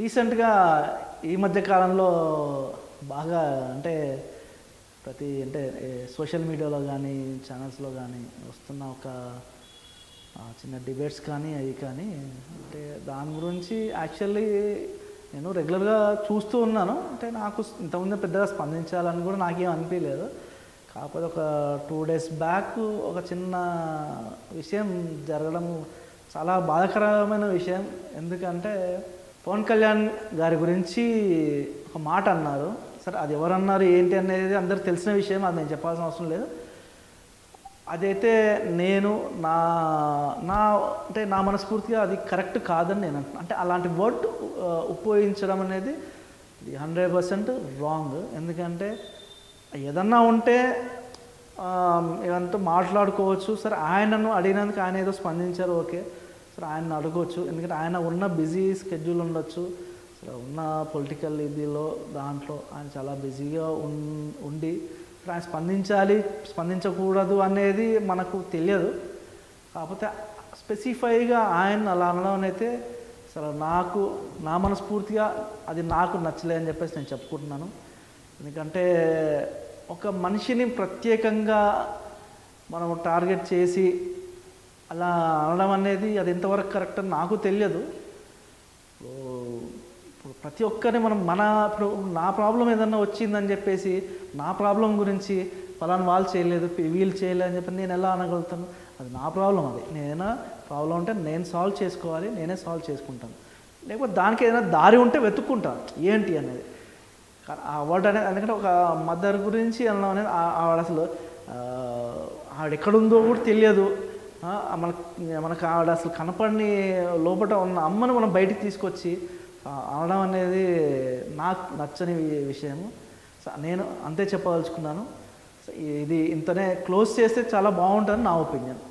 రీసెంట్గా ఈ మధ్య కాలంలో బాగా అంటే అంటే సోషల్ మీడియాలో కానీ ఛానల్స్లో కానీ వస్తున్న ఒక చిన్న డిబేట్స్ కానీ అవి కానీ అంటే దాని గురించి యాక్చువల్లీ నేను రెగ్యులర్గా చూస్తూ ఉన్నాను. అంటే నాకు ఇంతకుముందు పెద్దగా స్పందించాలని కూడా నాకేం అనిపించలేదు. కాకపోతే ఒక 2 days బ్యాక్ ఒక చిన్న విషయం జరగడం చాలా బాధాకరమైన విషయం. ఎందుకంటే పవన్ కళ్యాణ్ గారి గురించి ఒక మాట అన్నారు. సరే, అది ఎవరన్నారు ఏంటి అనేది అందరికి తెలిసిన విషయం, అది నేను చెప్పాల్సిన అవసరం లేదు. అదైతే నేను అంటే నా మనస్ఫూర్తిగా అది కరెక్ట్ కాదని నేను అంటున్నాను. అంటే అలాంటి వర్డ్ ఉపయోగించడం అనేది 100% రాంగ్. ఎందుకంటే ఏదన్నా ఉంటే ఇదంతా మాట్లాడుకోవచ్చు. సరే, ఆయనను అడిగినందుకు ఆయన ఏదో స్పందించారు, ఓకే, సరే ఆయన్ని అడగవచ్చు. ఎందుకంటే ఆయన ఉన్న బిజీ స్కెడ్యూల్ ఉండొచ్చు, సరే ఉన్న పొలిటికల్ ఇదిలో దాంట్లో ఆయన చాలా బిజీగా ఉండి ఆయన స్పందించకూడదు అనేది మనకు తెలియదు. కాకపోతే స్పెసిఫైగా ఆయన అలా అనడం అయితే సరే నా మనస్ఫూర్తిగా అది నాకు నచ్చలే అని చెప్పేసి నేను చెప్పుకుంటున్నాను. ఎందుకంటే ఒక మనిషిని ప్రత్యేకంగా మనం టార్గెట్ చేసి అలా అనడం అనేది అది ఎంతవరకు కరెక్ట్ అని నాకు తెలియదు. ఇప్పుడు ప్రతి ఒక్కరిని మనం ఇప్పుడు నా ప్రాబ్లం ఏదన్నా వచ్చిందని చెప్పేసి నా ప్రాబ్లం గురించి ఫలానా వాళ్ళు చేయలేదు, వీళ్ళు చేయలేదు అని చెప్పి నేను ఎలా అనగలుగుతాను? అది నా ప్రాబ్లం. అది ప్రాబ్లం ఉంటే నేను సాల్వ్ చేసుకోవాలి, నేనే సాల్వ్ చేసుకుంటాను. లేకపోతే దానికి ఏదైనా దారి ఉంటే వెతుక్కుంటాను ఏంటి అనేది. ఆ వర్డ్ అనేది ఎందుకంటే ఒక మదర్ గురించి అనడం అనేది ఆవిడ అసలు ఆవిడెక్కడుందో కూడా తెలియదు. మనకు ఆవిడ అసలు కనపడిని లోపల ఉన్న అమ్మను మనం బయటికి తీసుకొచ్చి అనడం అనేది నాకు నచ్చని విషయము. నేను అంతే చెప్పదలుచుకున్నాను. ఇది ఇంతనే క్లోజ్ చేస్తే చాలా బాగుంటుందని నా ఒపీనియన్.